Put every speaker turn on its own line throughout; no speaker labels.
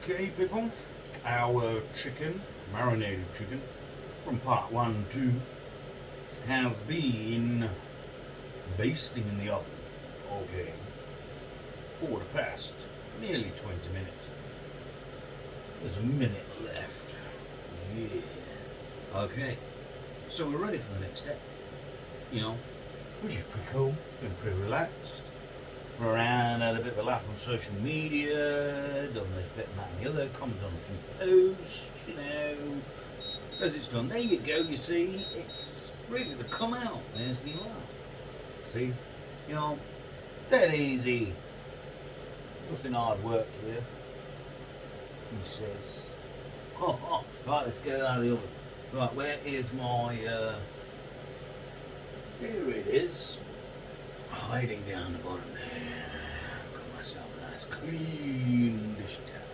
Okay, people, our chicken, marinated chicken, from part 1 and 2, has been basting in the oven, okay, for the past nearly 20 minutes. There's a minute left. Yeah. Okay, so we're ready for the next step, which is pretty cool. It's been pretty relaxed. We're around, had a bit of a laugh on social media, done this bit and that and the other, commented on a few posts, as it's done. There you go, you see, it's ready to come out. There's the alarm. See, dead easy. Nothing hard work here, he says. Right, let's get it out of the oven. Right, where is my, here it is. Hiding down the bottom there. Got myself a nice clean dish towel.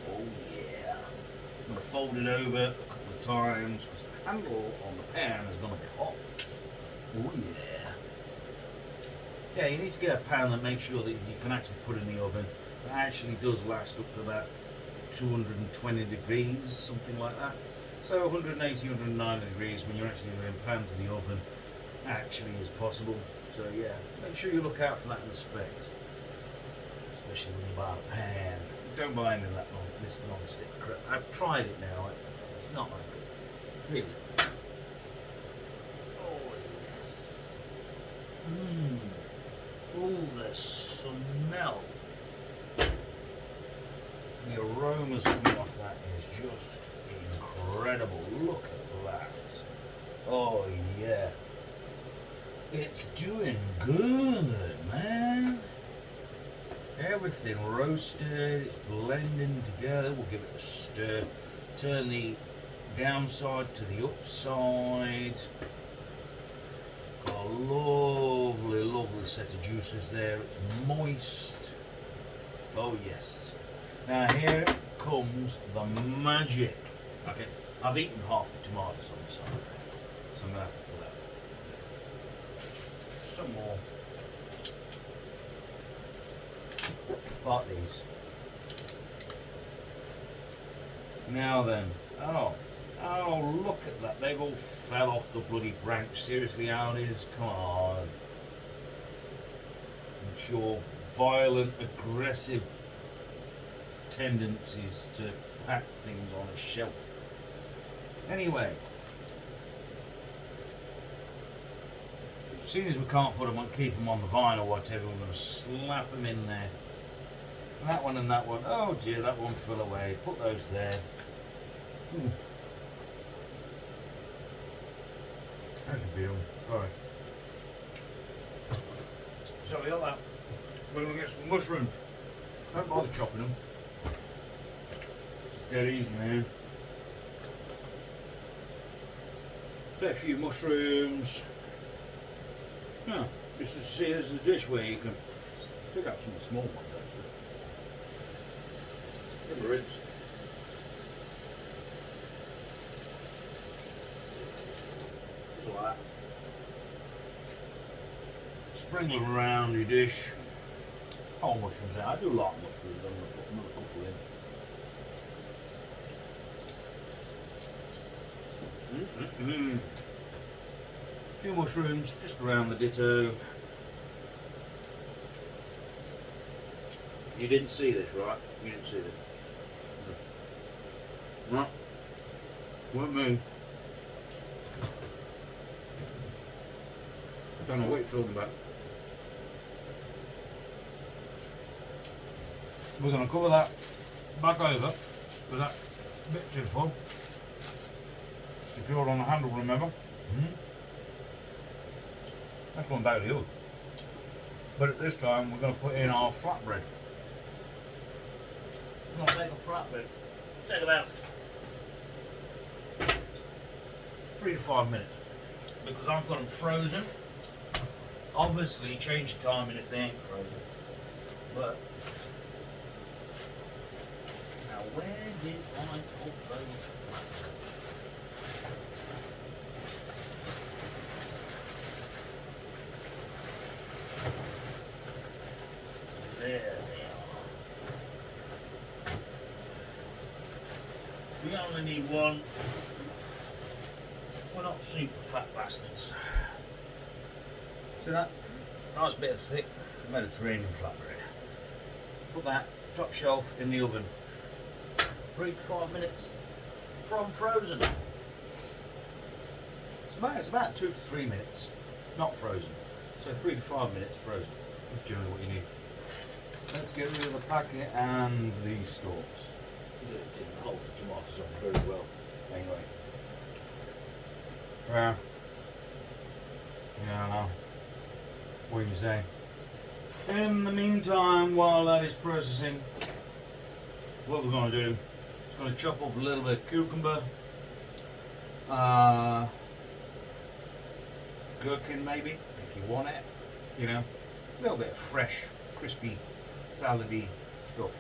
Oh yeah. I'm going to fold it over a couple of times because the handle on the pan is going to be hot. Oh yeah. Yeah, you need to get a pan that makes sure that you can actually put in the oven. It actually does last up to about 220 degrees, something like that. So 180, 190 degrees when you're actually going pan to the oven actually is possible. So yeah, make sure you look out for that in the specs, especially when you buy a pan. Don't buy any of that this non-stick crap. I've tried it now. It's not that good. Really. Oh yes. Oh, the smell. The aromas coming off that is just incredible. Look at that. Oh yeah. It's doing good, man. Everything roasted, it's blending together. We'll give it a stir. Turn the downside to the upside. Got a lovely, lovely set of juices there. It's moist. Oh yes. Now here comes the magic. Okay, I've eaten half the tomatoes on the side, so I'm gonna have to put that. Some more, like these. Now then, oh look at that, they've all fell off the bloody branch. Seriously, Audis, come on. I'm sure violent, aggressive tendencies to pack things on a shelf. Anyway, seeing as we can't put them on, keep them on the vine or whatever, we're going to slap them in there. That one and that one. Oh dear, that one fell away. Put those there. That should be all. Alright. So we got that. We're going to get some mushrooms. Don't bother chopping them. It's dead easy, man. Take a few mushrooms. Yeah, just to see this is a dish where you can pick up some small ones actually. Give them a rinse. Just like that. Sprinkle them around your dish. Whole mushrooms out. I do like mushrooms. I'm going to put another couple in. A few mushrooms just around the ditto. You didn't see this, right? You didn't see this. No. Weren't me. I don't know what you're talking about. We're going to cover that back over with that bit tin foil. Secured on the handle, remember? That's going back to the oven. But at this time, we're going to put in our flatbread. We're going to make a flatbread. Take about 3 to 5 minutes. Because I've got them frozen. Obviously, change the timing if they ain't frozen. But, now where did I put those flatbreads? There they are. we only need one. We're not super fat bastards. See that? Nice bit of thick Mediterranean flatbread. Put that top shelf in the oven. 3 to 5 minutes from frozen. It's about 2 to 3 minutes, not frozen. So 3 to 5 minutes frozen. That's generally what you need. Let's get rid of the packet and the stalks. It didn't hold the tomatoes on very well. Anyway. Yeah, I know. What do you say? In the meantime, while that is processing, what we're going to do is going to chop up a little bit of cucumber, gherkin maybe, if you want it, you know, a little bit of fresh, crispy, salady stuff,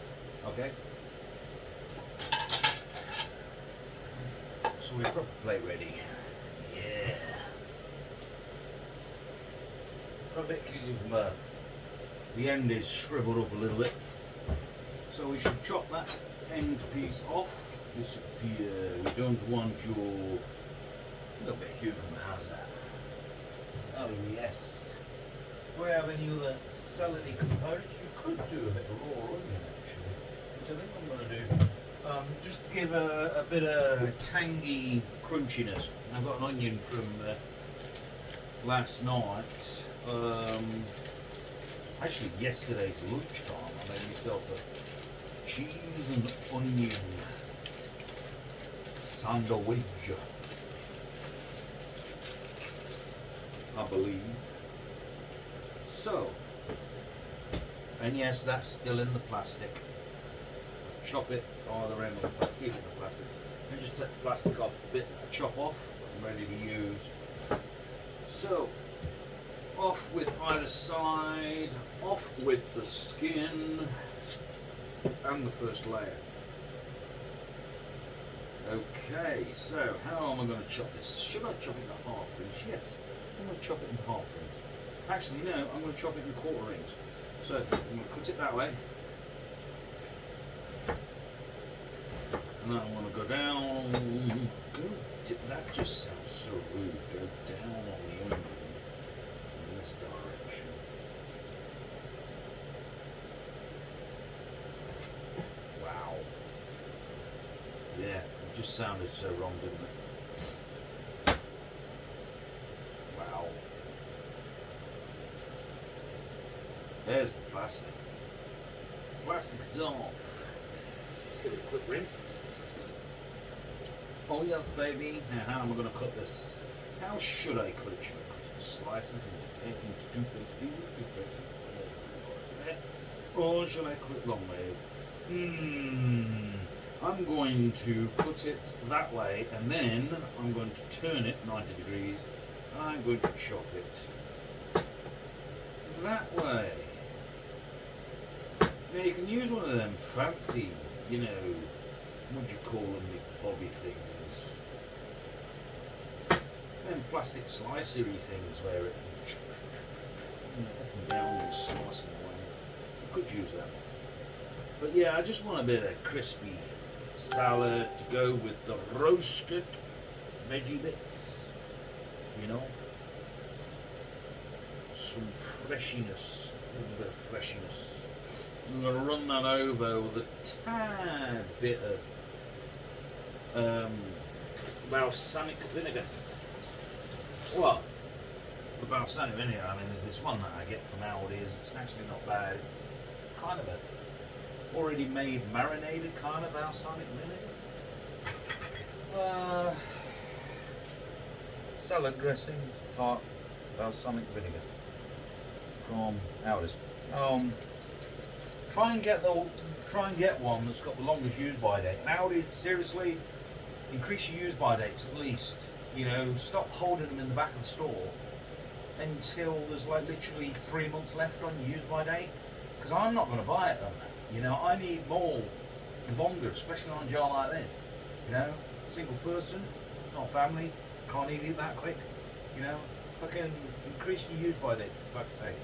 okay? So we've got the plate ready. Yeah. Got a bit of cucumber. The end is shriveled up a little bit. So we should chop that end piece off. Disappear. We don't want your little bit of cucumber. How's that? Oh yes. Do we have any other salady components? You could do a bit of raw onion actually, which I think I'm going to do. Just to give a bit of tangy crunchiness. I've got an onion from last night. Actually yesterday's lunchtime I made myself a cheese and onion sandwich, I believe. So, and yes, that's still in the plastic. Chop it either end, keep it in the plastic. And just take the plastic off a bit, chop off, I'm ready to use. So, off with either side, off with the skin and the first layer. Okay, so how am I going to chop this? Should I chop it into half rings? Yes, I'm going to chop it into half rings. Actually, no, I'm going to chop it in quarter rings. So I'm going to cut it that way. And then I'm going to go down. That just sounds so rude. Go down on the onion in this direction. Wow. Yeah, it just sounded so wrong, didn't it? Wow. There's the plastic. Plastic's off. Let's give it a quick rinse. Oh yes, baby. Now how am I going to cut this? How should I cut it? Should I cut it in slices into 2 pieces? Or should I cut it long ways? I'm going to cut it that way, and then I'm going to turn it 90 degrees, and I'm going to chop it that way. Now you can use one of them fancy, you know, what do you call them, the bobby things? Them plastic slicery things where it up and down and slicing away. You could use that. But yeah, I just want a bit of crispy salad to go with the roasted veggie bits, you know. Some freshiness, a little bit of freshiness. I'm going to run that over with a tad bit of balsamic vinegar. Well, the balsamic vinegar, I mean, there's this one that I get from Aldi's. It's actually not bad. It's kind of a already made marinated kind of balsamic vinegar. Salad dressing type balsamic vinegar from Aldi's. Try and get one that's got the longest use by date. And Aldi's, seriously, increase your use by dates at least. You know, stop holding them in the back of the store until there's like literally 3 months left on your use by date. Because I'm not going to buy it on that. You know, I need more, longer, especially on a jar like this. You know, single person, not family, can't eat it that quick. You know, fucking increase your use by date, for fuck's sake.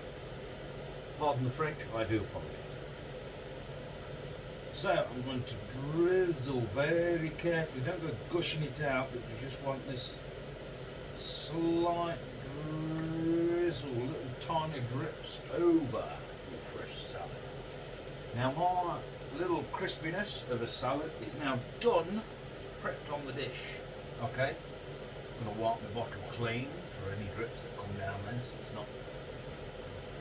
Pardon the French, I do apologise. So I'm going to drizzle very carefully. Don't go gushing it out, but you just want this slight drizzle, little tiny drips over your fresh salad. Now my little crispiness of a salad is now done, prepped on the dish. Okay, I'm going to wipe the bottle clean for any drips that come down there, so it's not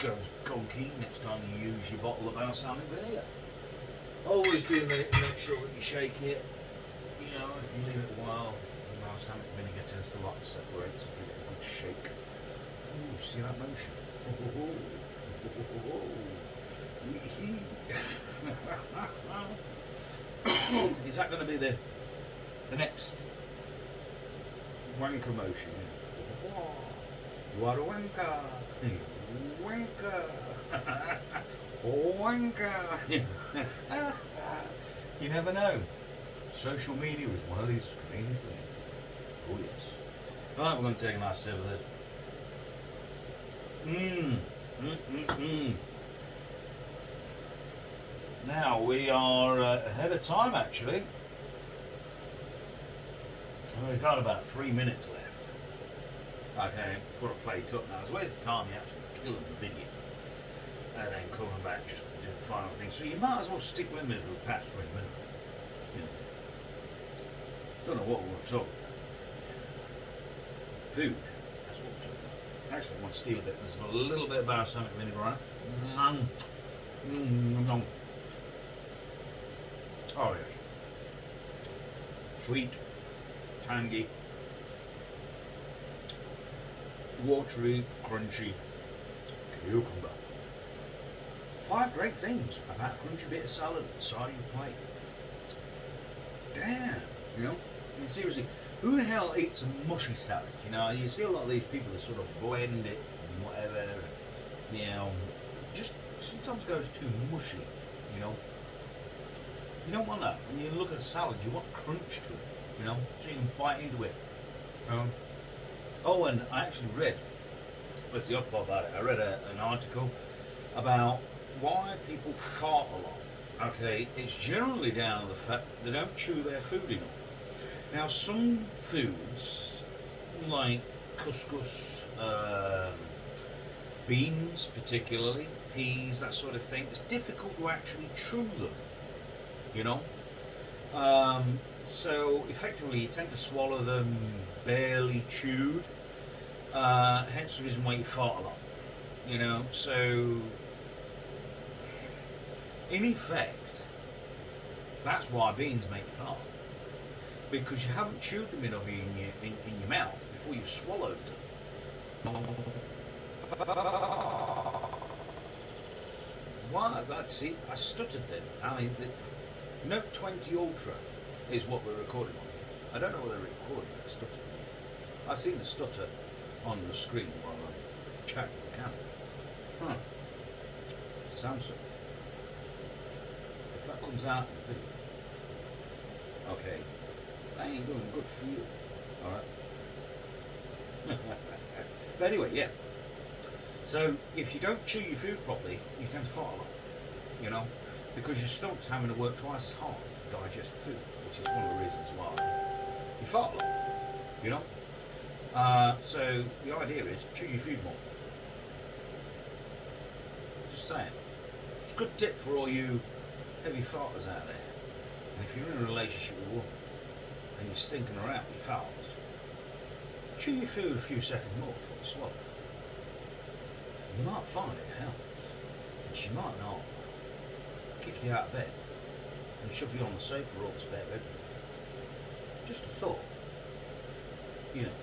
goes gunky next time you use your bottle of balsamic vinegar. Always do make sure that you shake it. You know, if you leave it a while, the balsamic vinegar tends to like to separate, so give it a good shake. Ooh, see that motion? Is that going to be the next wanker motion? You are a wanker. Wanker. Wanker. You never know. Social media is one of these strange things. Oh yes. Right, we're going to take a nice sip of this. Now we are ahead of time actually. We've got about 3 minutes left. Okay, before I play it up now. So where's the time you actually killing the video? And then coming back just to do the final thing. So you might as well stick with me for the past 3 minutes. You know. Don't know what we're going to talk about. Food. That's what we're talking about. Actually, I want to steal a bit. There's a little bit of balsamic vinegar on it. Oh yes. Sweet, tangy, watery, crunchy cucumber. 5 great things about a crunchy bit of salad at the side of your plate. Damn, you know? I mean, seriously, who the hell eats a mushy salad? You know, you see a lot of these people that sort of blend it and whatever, you know, just sometimes goes too mushy, you know? You don't want that. When you look at a salad, you want crunch to it, you know, so you can bite into it. Oh, and I actually read, what's the other part about it? I read an article about why people fart a lot. Okay, it's generally down to the fact that they don't chew their food enough. Now, some foods, like couscous, beans particularly, peas, that sort of thing, it's difficult to actually chew them, you know? So, effectively, you tend to swallow them barely chewed, hence the reason why you fart a lot, you know? So, in effect, that's why beans make you fart. Because you haven't chewed them enough in your mouth before you've swallowed them. Why? That's it. I stuttered then. I mean, the Note 20 Ultra is what we're recording on here. I don't know whether they're recording it. I stuttered. I see the stutter on the screen while I'm chatting with the camera. Samsung. If that comes out in the video, okay, that ain't doing good for you. Alright? But anyway, yeah. So, if you don't chew your food properly, you tend to fart a lot. You know? Because your stomach's having to work twice as hard to digest the food, which is one of the reasons why you fart a lot. You know? So, the idea is chew your food more. Just saying. It's a good tip for all you heavy farters out there. And if you're in a relationship with a woman and you're stinking her out with your farts, chew your food a few seconds more before you swallow. You might find it helps, and she might not kick you out of bed and shove you on the sofa or the spare bedroom. Just a thought, you know.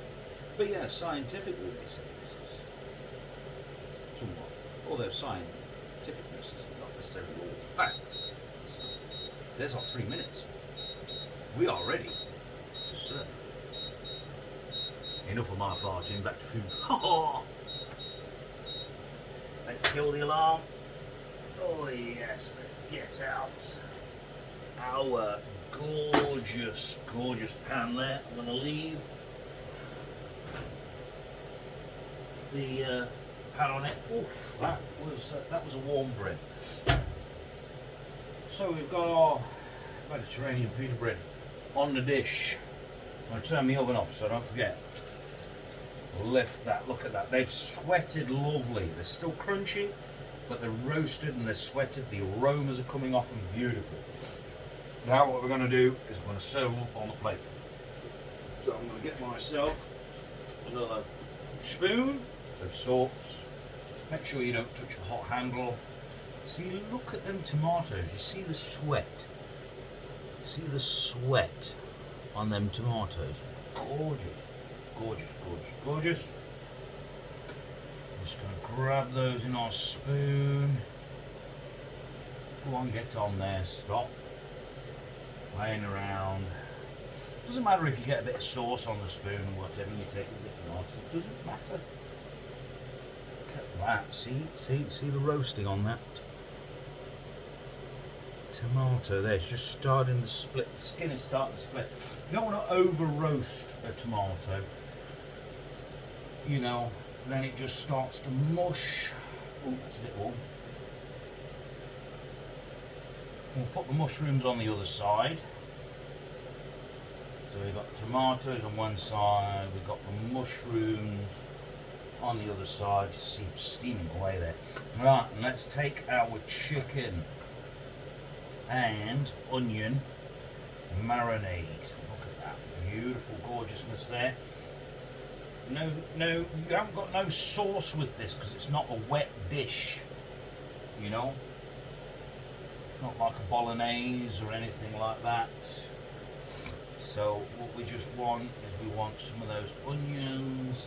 But yeah, scientifically they say this is somewhat, although scientificness is not necessarily always fact. So, there's our 3 minutes. We are ready to serve. Enough of my farting, back to food. Let's kill the alarm. Oh yes, let's get out our gorgeous, gorgeous pan there. I'm going to leave the pan on it. Oof, that was a warm bread. So we've got our Mediterranean pita bread on the dish. I'm going to turn the oven off so don't forget. Lift that, look at that. They've sweated lovely. They're still crunchy, but they're roasted and they're sweated. The aromas are coming off them beautiful. Now what we're going to do is we're going to serve them up on the plate. So I'm going to get myself another spoon of salts. Make sure you don't touch the hot handle. See, look at them tomatoes. You see the sweat. See the sweat on them tomatoes. Gorgeous. Gorgeous, gorgeous, gorgeous. I'm just going to grab those in our spoon. Go on, get on there. Stop playing around. Doesn't matter if you get a bit of sauce on the spoon or whatever you take with the tomatoes. It doesn't matter. Look at that. See the roasting on that tomato there. It's just starting to split. The skin is starting to split. You don't want to over roast a tomato. You know, then it just starts to mush. Oh, that's a bit warm. We'll put the mushrooms on the other side. So we've got tomatoes on one side, we've got the mushrooms on the other side. You see it steaming away there. Right, and let's take our chicken and onion marinade. Look at that beautiful gorgeousness there. No, you haven't got no sauce with this because it's not a wet dish, you know, not like a bolognese or anything like that. So what we just want is we want some of those onions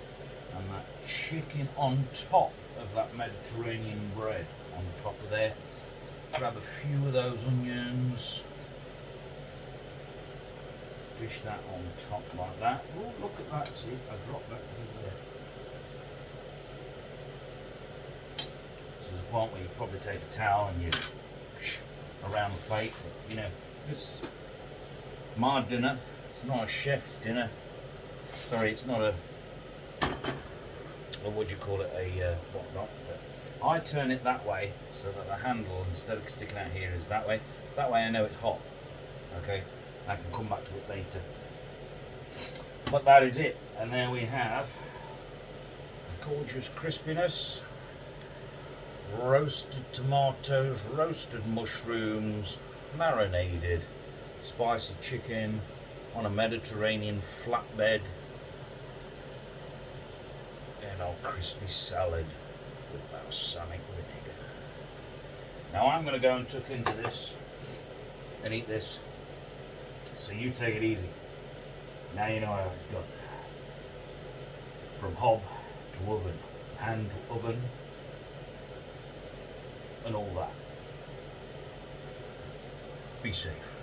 and that chicken on top of that Mediterranean bread on top of there. Grab a few of those onions. Dish that on top like that. Oh, look at that, see, I dropped that in there. This is a point where you probably take a towel and you around the plate, but, you know, this is my dinner. It's not a chef's dinner. Sorry, it's not a, what would you call it, a whatnot. But I turn it that way so that the handle, instead of sticking out here, is that way. That way I know it's hot. Okay. I can come back to it later. But that is it. And there we have the gorgeous crispiness, roasted tomatoes, roasted mushrooms, marinated, spicy chicken on a Mediterranean flatbed, and our crispy salad with balsamic vinegar. Now I'm going to go and tuck into this and eat this. So you take it easy. Now you know how it's done. From hob to oven, hand to oven, and all that. Be safe.